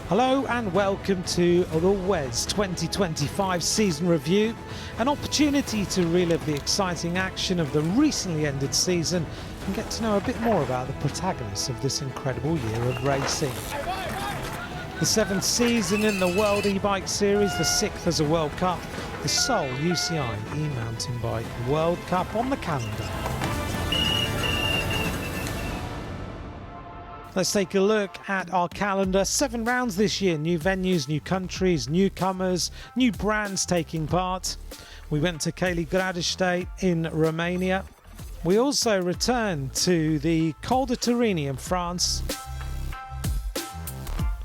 Hello and welcome to the WES 2025 season review, an opportunity to relive the exciting action of the recently ended season and get to know a bit more about the protagonists of this incredible year of racing. The 7th season in the World E-Bike Series, the 6th as a World Cup, the sole UCI E-Mountain Bike World Cup on the calendar. Let's take a look at our calendar. 7 rounds this year, new venues, new countries, newcomers, new brands taking part. We went to Cheile Grădiștei in Romania. We also returned to the Col de Torini in France,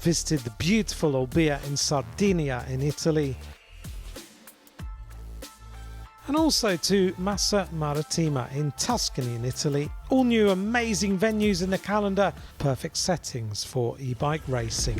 visited the beautiful Olbia in Sardinia in Italy, and also to Massa Marittima in Tuscany in Italy. All new amazing venues in the calendar, perfect settings for e-bike racing.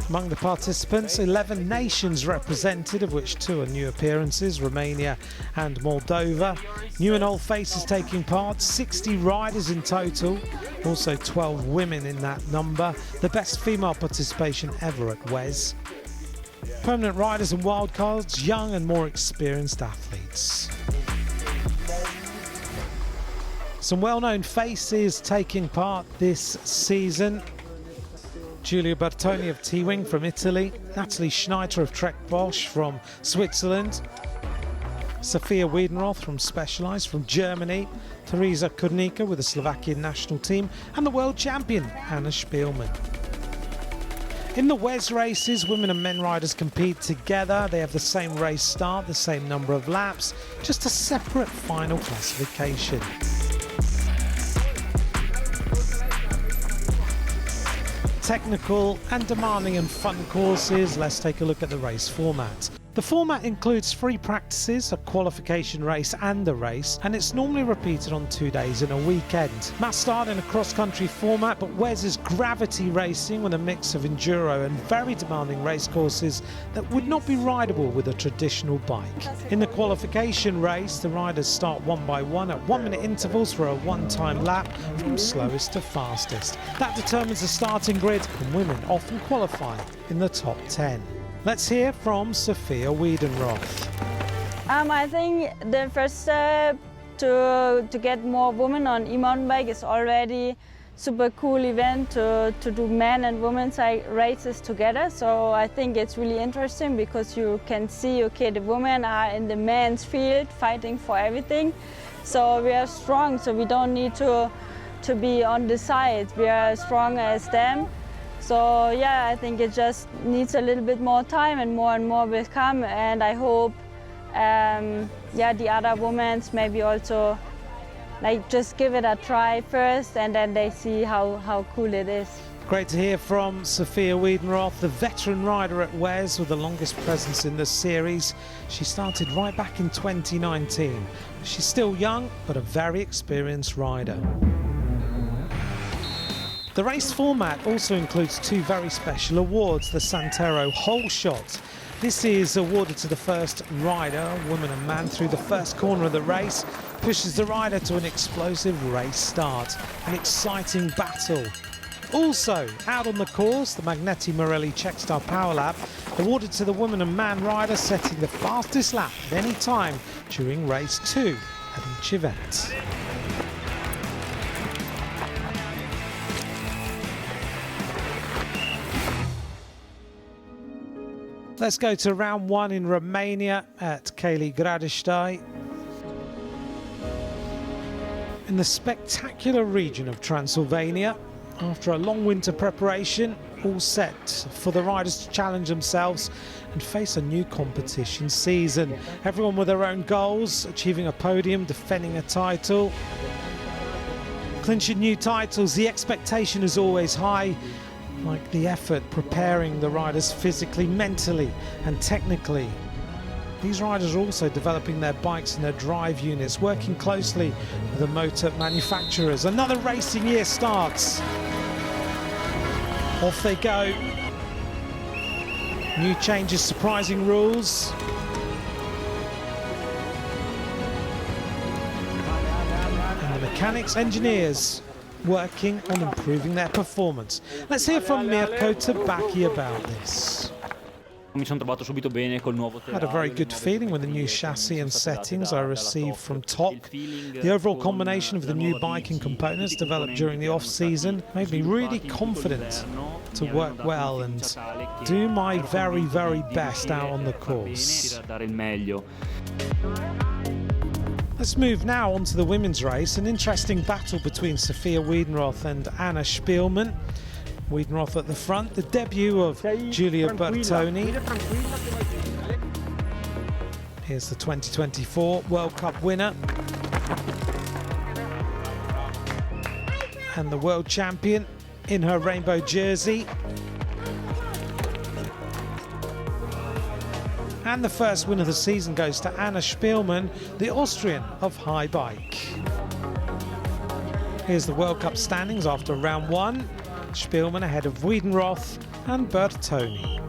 Among the participants, 11 nations represented, of which 2 are new appearances, Romania and Moldova. New and old faces taking part, 60 riders in total, also 12 women in that number, the best female participation ever at WES. Permanent riders and wildcards, young and more experienced athletes. Some well-known faces taking part this season. Giulia Bertoni of T-Wing from Italy, Natalie Schneider of Trek Bosch from Switzerland, Sophia Wiedenroth from Specialized from Germany, Teresa Kurnika with the Slovakian national team, and the world champion Anna Spielman. In the WES races, women and men riders compete together. They have the same race start, the same number of laps, just a separate final classification. Technical and demanding and fun courses. Let's take a look at the race format. The format includes 3 practices, a qualification race and a race, and it's normally repeated on 2 days in a weekend. Mass start in a cross-country format, but WES is gravity racing with a mix of enduro and very demanding race courses that would not be rideable with a traditional bike. In the qualification race, the riders start one by one at 1-minute intervals for a one-time lap from slowest to fastest. That determines the starting grid, and women often qualify in the top 10. Let's hear from Sophia Wiedenroth. I think the first step to get more women on e-mountain bike is already super cool event to do men and women's races together. So I think it's really interesting because you can see, okay, the women are in the men's field fighting for everything. So we are strong, so we don't need to be on the side. We are as strong as them. So yeah, I think it just needs a little bit more time and more will come, and I hope the other women maybe also just give it a try first and then they see how cool it is. Great to hear from Sophia Wiedenroth, the veteran rider at WES with the longest presence in the series. She started right back in 2019. She's still young, but a very experienced rider. The race format also includes 2 very special awards, the Santero Hole Shot. This is awarded to the first rider, woman and man, through the first corner of the race, pushes the rider to an explosive race start, an exciting battle. Also, out on the course, the Magneti Morelli Checkstar Power Lap, awarded to the woman and man rider setting the fastest lap at any time during race 2 at each event. Let's go to round 1 in Romania at Cheile Grădiștei. In the spectacular region of Transylvania, after a long winter preparation, all set for the riders to challenge themselves and face a new competition season. Everyone with their own goals, achieving a podium, defending a title, clinching new titles. The expectation is always high, like the effort preparing the riders physically, mentally and technically. These riders are also developing their bikes and their drive units, working closely with the motor manufacturers. Another racing year starts. Off they go. New changes, surprising rules. And the mechanics, engineers working on improving their performance. Let's hear from Mirko Tabacchi about this. Mi sono trovato subito bene col nuovo I had a very good feeling with the new chassis and settings I received from Top. The overall combination of the new bike and components developed during the off-season made me really confident to work well and do my very, very best out on the course. Let's move now on to the women's race. An interesting battle between Sophia Wiedenroth and Anna Spielmann. Wiedenroth at the front, the debut of Giulia Bertoni. Here's the 2024 World Cup winner and the world champion in her rainbow jersey. And the first win of the season goes to Anna Spielmann, the Austrian of high bike. Here's the World Cup standings after round one. Spielmann ahead of Wiedenroth and Bertoni.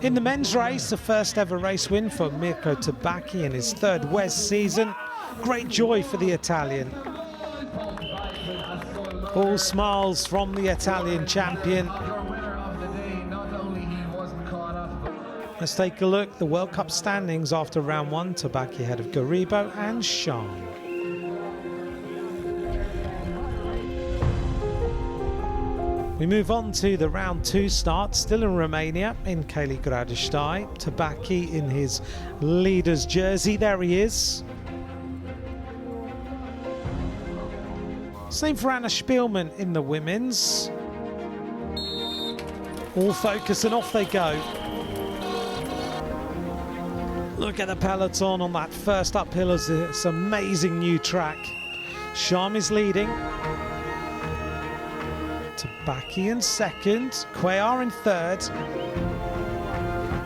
In the men's race, the first ever race win for Mirko Tabacchi in his third WES season. Great joy for the Italian. All smiles from the Italian champion. Let's take a look at the World Cup standings after round one. Tabacchi ahead of Garibo and Sham. We move on to the round two start, still in Romania, in Cheile Grădiștei. Tabacchi in his leader's jersey, there he is. Same for Anna Spielmann in the women's. All focus and off they go. Look at the peloton on that first uphill as this amazing new track. Sham is leading. Tabacchi in second, Cuellar in third.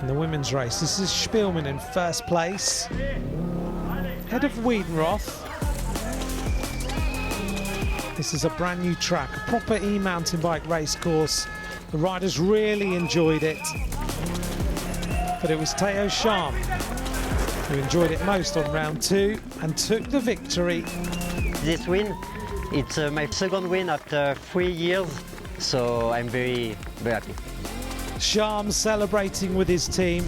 In the women's race, this is Spielmann in first place, ahead of Wiedenroth. This is a brand new track, a proper e-mountain bike race course. The riders really enjoyed it, but it was Theo Sham who enjoyed it most on round two and took the victory. This win, it's my second win after 3 years, so I'm very, very happy. Sham celebrating with his team.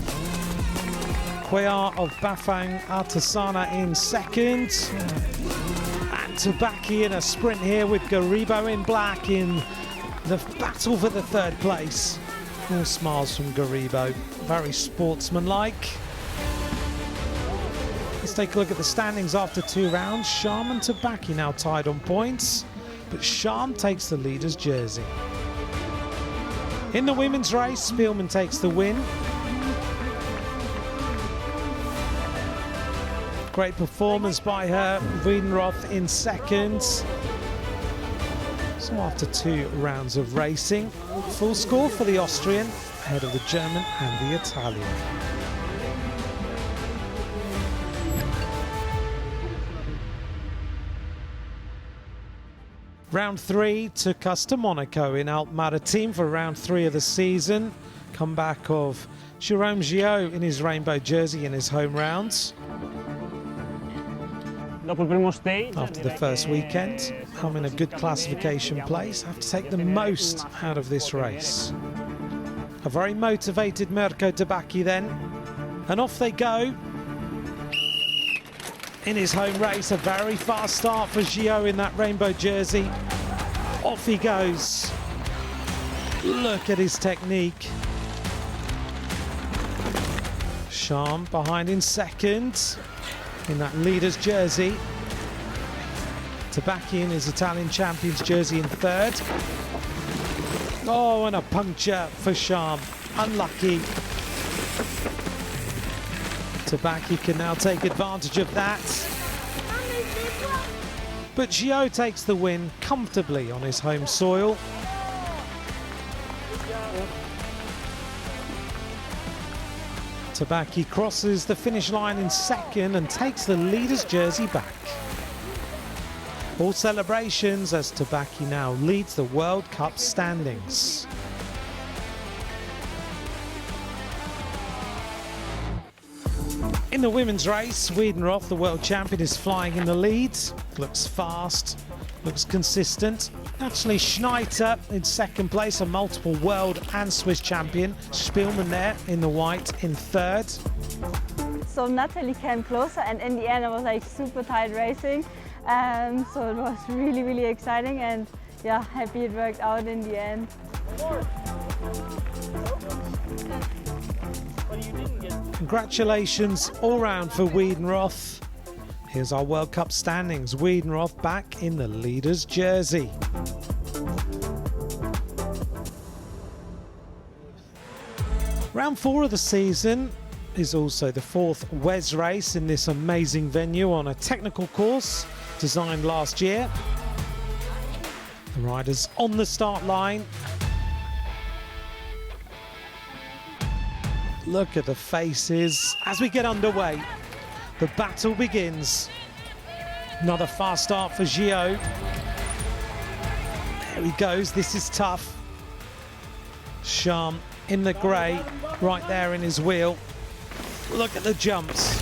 Cuellar of Bafang Artisana in second. And Tabacchi in a sprint here with Garibo in black in the battle for the third place. All smiles from Garibo, very sportsmanlike. Let's take a look at the standings after 2 rounds. Sham and Tabacchi now tied on points, but Sham takes the leader's jersey. In the women's race, Spielmann takes the win. Great performance by her, Wiedenroth in second. So after 2 rounds of racing, full score for the Austrian, ahead of the German and the Italian. Round 3 took us to Monaco in Massa Marittima for round 3 of the season. Comeback of Jérôme Gillot in his rainbow jersey in his home rounds. After the first weekend, I'm in a good classification place. I have to take the most out of this race. A very motivated Mirko Tabacchi then, and off they go. In his home race, a very fast start for Gillot in that rainbow jersey. Off he goes. Look at his technique. Sham behind in second in that leader's jersey. Tabacchi in his Italian champion's jersey in third. Oh, and a puncture for Sham. Unlucky. Tabacchi can now take advantage of that. But Gillot takes the win comfortably on his home soil. Tabacchi crosses the finish line in second and takes the leader's jersey back. All celebrations as Tabacchi now leads the World Cup standings. In the women's race, Wiedenroth, the world champion, is flying in the lead. Looks fast, looks consistent. Actually, Schneider in second place, a multiple world and Swiss champion. Spielmann there in the white in third. So Natalie came closer, and in the end it was like super tight racing. So it was really, really exciting, and yeah, happy it worked out in the end. Congratulations all round for Wiedenroth. Here's our World Cup standings. Wiedenroth back in the leader's jersey. Round 4 of the season is also the 4th WES race in this amazing venue on a technical course designed last year. The riders on the start line. Look at the faces as we get underway. The battle begins. Another fast start for Gio. There he goes, this is tough. Sham in the grey, right there in his wheel. Look at the jumps.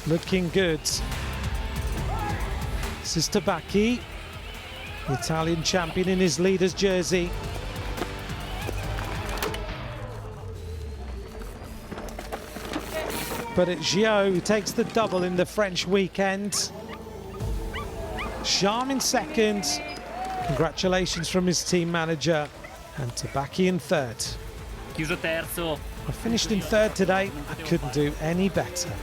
Looking good. This is Tabacchi, the Italian champion in his leader's jersey. But it's Gio who takes the double in the French weekend. Sham in second. Congratulations from his team manager. And Tabacchi in third. Chiuso terzo. I finished in third today. I couldn't do any better.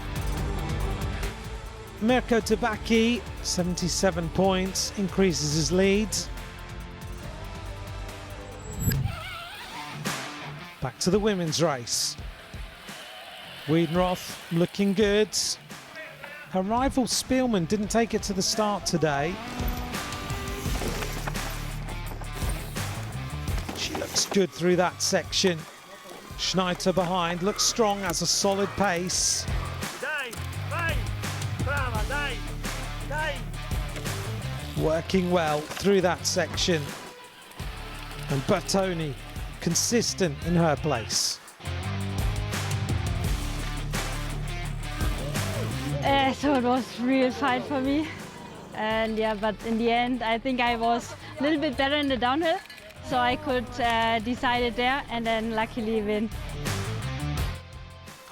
Mirko Tabacchi, 77 points, increases his lead. Back to the women's race. Wiedenroth looking good. Her rival Spielmann didn't take it to the start today. She looks good through that section. Schneider behind, looks strong, has a solid pace. Working well through that section. And Bertoni, consistent in her place. So it was a real fight for me, and yeah, but in the end I think I was a little bit better in the downhill, so I could decide it there and then luckily win.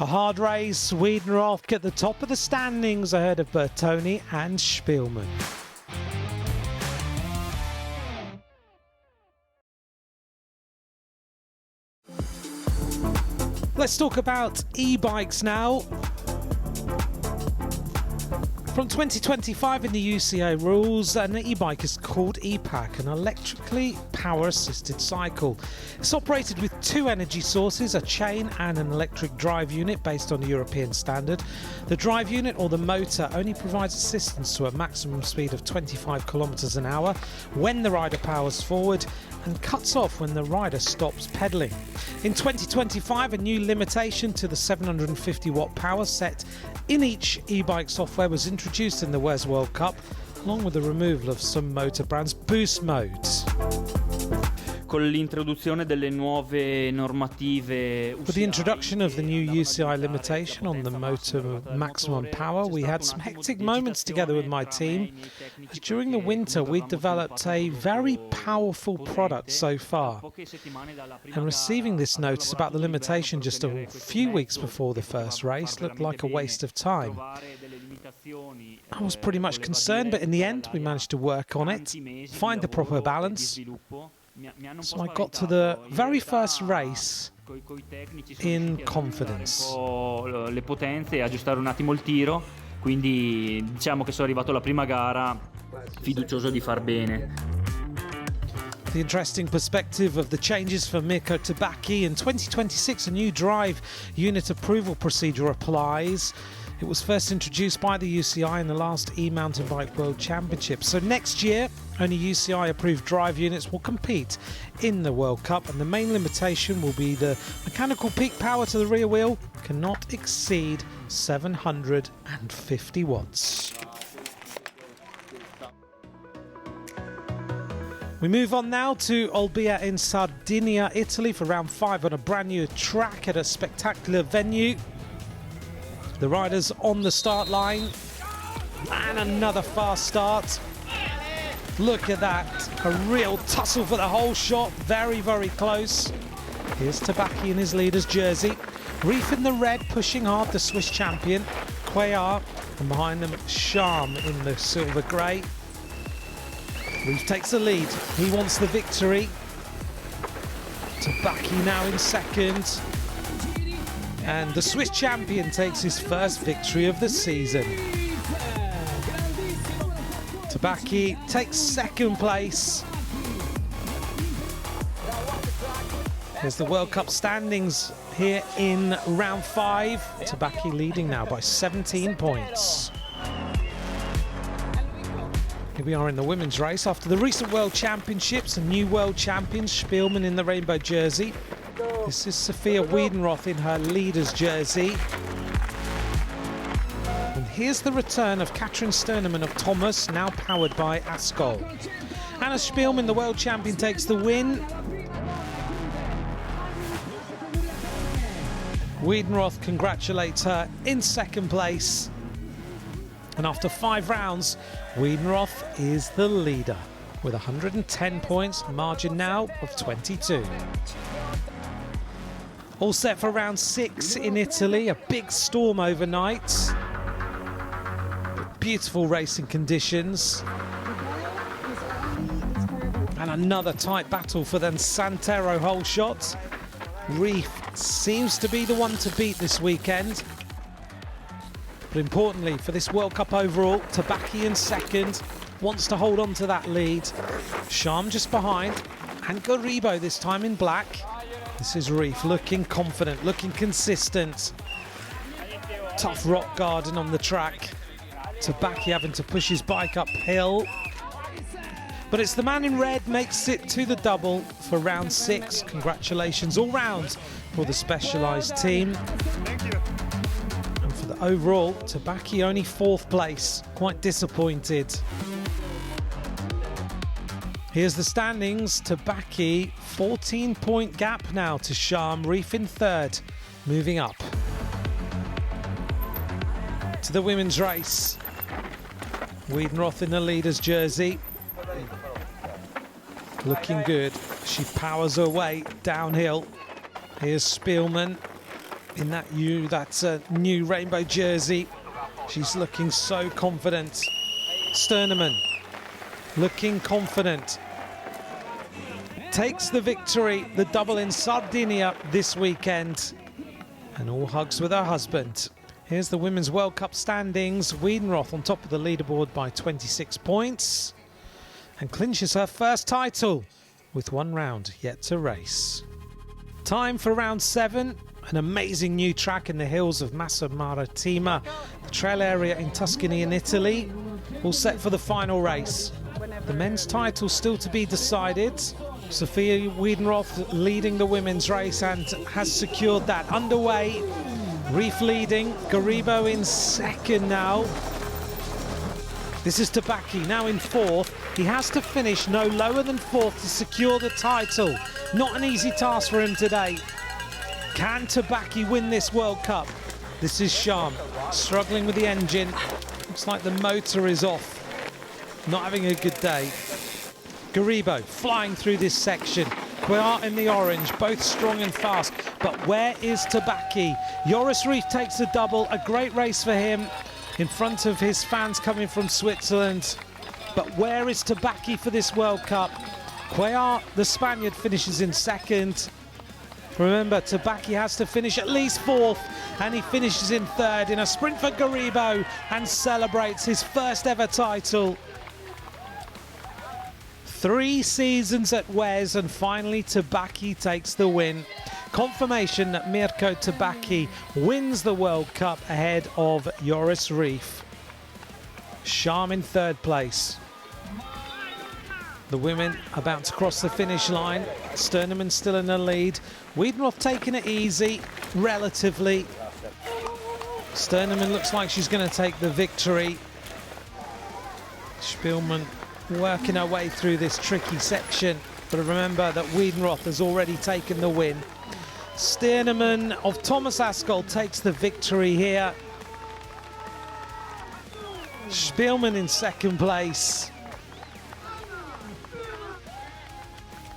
A hard race, Wiedenroth at the top of the standings ahead of Bertoni and Spielmann. Let's talk about e-bikes now. From 2025 in the UCI rules, an e-bike is called e-pack, an electrically power-assisted cycle. It's operated with 2 energy sources, a chain and an electric drive unit based on the European standard. The drive unit or the motor only provides assistance to a maximum speed of 25 kilometers an hour when the rider powers forward and cuts off when the rider stops pedaling. In 2025, a new limitation to the 750 watt power set in each e-bike software was introduced in the WES World Cup, along with the removal of some motor brands' boost modes. Con l'introduzione delle nuove normative With the introduction of the new UCI limitation on the motor maximum power, we had some hectic moments together with my team, as during the winter we developed a very powerful product so far. And receiving this notice about the limitation just a few weeks before the first race looked like a waste of time. I was pretty much concerned, but in the end we managed to work on it, find the proper balance. So I got to the very first race in confidence. Le potenze e aggiustare un attimo il tiro, quindi diciamo che sono arrivato alla prima gara fiducioso di far bene. The interesting perspective of the changes for Mirko Tabacchi. In 2026, a new drive unit approval procedure applies. It was first introduced by the UCI in the last e-mountain bike world championship. So next year, only UCI approved drive units will compete in the World Cup, and the main limitation will be the mechanical peak power to the rear wheel cannot exceed 750 watts. We move on now to Olbia in Sardinia, Italy for round 5 on a brand new track at a spectacular venue. The riders on the start line. And another fast start. Look at that. A real tussle for the whole shot. Very, very close. Here's Tabaki in his leader's jersey. Reef in the red, pushing hard, the Swiss champion. Cuellar, and behind them, Charm in the silver grey. Reef takes the lead. He wants the victory. Tabaki now in second. And the Swiss champion takes his first victory of the season. Tabaki takes second place. Here's the World Cup standings here in round 5. Tabaki leading now by 17 points. Here we are in the women's race. After the recent World Championships, a new World Champion, Spielmann in the rainbow jersey. This is Sophia Wiedenroth in her leader's jersey. And here's the return of Katrin Sternemann of Thomas, now powered by Askol. Anna Spielmann, the World Champion, takes the win. Wiedenroth congratulates her in second place. And after 5 rounds, Wiedenroth is the leader with 110 points, margin now of 22. All set for round 6 in Italy, a big storm overnight. Beautiful racing conditions. And another tight battle for the Santero hole shot. Reef seems to be the one to beat this weekend. But importantly for this World Cup overall, Tabaki in second, wants to hold on to that lead. Charm just behind, and Garibo this time in black. This is Reef looking confident, looking consistent. Tough rock garden on the track. Tabaki having to push his bike uphill. But it's the man in red makes it to the double for round 6. Congratulations all round for the Specialized team. And for the overall, Tabaki only 4th place. Quite disappointed. Here's the standings. Tabaki, 14-point gap now to Charm. Reef in 3rd, moving up. To the women's race. Wiedenroth in the leader's jersey. Looking good. She powers her way downhill. Here's Spielmann in that new rainbow jersey. She's looking so confident. Sternemann looking confident. Takes the victory, the double in Sardinia this weekend. And all hugs with her husband. Here's the Women's World Cup standings. Wiedenroth on top of the leaderboard by 26 points. And clinches her first title with 1 round yet to race. Time for round 7. An amazing new track in the hills of Massa Marittima, the trail area in Tuscany in Italy. All set for the final race. The men's title still to be decided. Sophia Wiedenroth leading the women's race and has secured that. Underway, Reef leading, Garibo in second now. This is Tabaki now in 4th. He has to finish no lower than 4th to secure the title. Not an easy task for him today. Can Tabaki win this World Cup? This is Charm, struggling with the engine. Looks like the motor is off. Not having a good day. Garibo flying through this section. Cuellar in the orange, both strong and fast. But where is Tabaki? Joris Reef takes the double. A great race for him in front of his fans coming from Switzerland. But where is Tabaki for this World Cup? Cuellar, the Spaniard, finishes in second. Remember, Tabaki has to finish at least 4th, and he finishes in 3rd in a sprint for Garibo and celebrates his first ever title. 3 seasons at WES, and finally Tabaki takes the win. Confirmation that Mirko Tabaki wins the World Cup ahead of Joris Reef. Charm in 3rd place. The women about to cross the finish line. Sternemann still in the lead. Wiedenroth taking it easy, relatively. Sternemann looks like she's going to take the victory. Spielmann working her way through this tricky section. But remember that Wiedenroth has already taken the win. Sternemann of Thomas Askol takes the victory here. Spielmann in second place.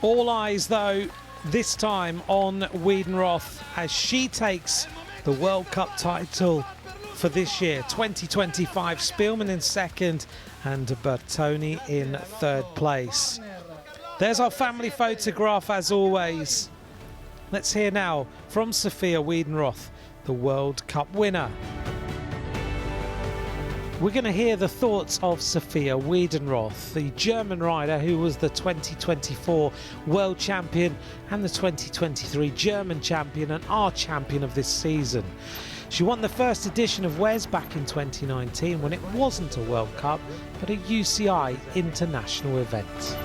All eyes, though, this time on Wiedenroth as she takes the World Cup title for this year, 2025. Spielmann in second and Bertoni in third place. There's our family photograph as always. Let's hear now from Sophia Wiedenroth, the World Cup winner. We're going to hear the thoughts of Sophia Wiedenroth, the German rider who was the 2024 World Champion and the 2023 German Champion and our champion of this season. She won the first edition of WES back in 2019 when it wasn't a World Cup but a UCI international event.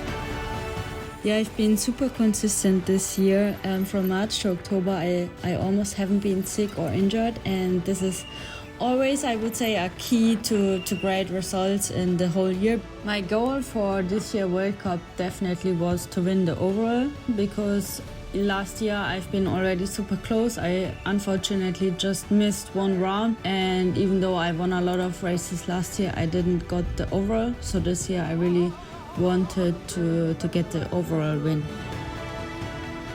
Yeah, I've been super consistent this year. From March to October I almost haven't been sick or injured, and this is always, I would say, a key to great results in the whole year. My goal for this year World Cup definitely was to win the overall, because last year I've been already super close. I unfortunately just missed one round, and even though I won a lot of races last year, I didn't got the overall. So this year I really wanted to get the overall win.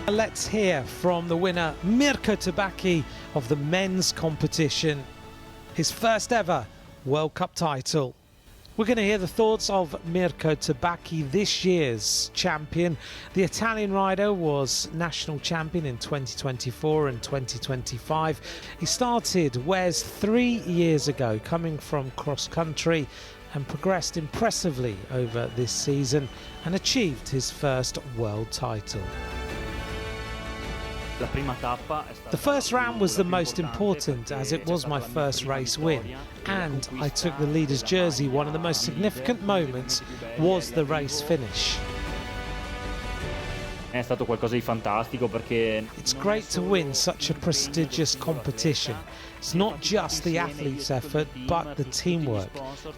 Let's hear from the winner, Mirko Tabaki, of the men's competition. His first ever World Cup title. We're going to hear the thoughts of Mirko Tabaki, this year's champion. The Italian rider was national champion in 2024 and 2025. He started WES 3 years ago, coming from cross country, and progressed impressively over this season and achieved his first world title. The first round was the most important as it was my first race win, and I took the leader's jersey. One of the most significant moments was the race finish. È stato qualcosa di fantastico perché It's great to win such a prestigious competition. It's not just the athlete's effort, but the teamwork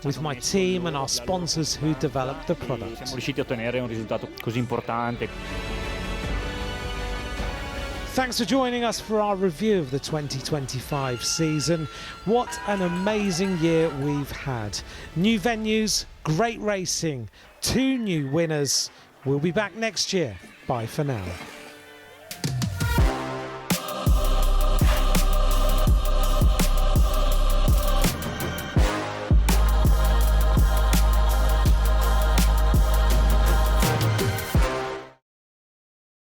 with my team and our sponsors who developed the product. siamo riusciti a ottenere un risultato così importante. Thanks for joining us for our review of the 2025 season. What an amazing year we've had. New venues, great racing, 2 new winners. We'll be back next year. Bye for now.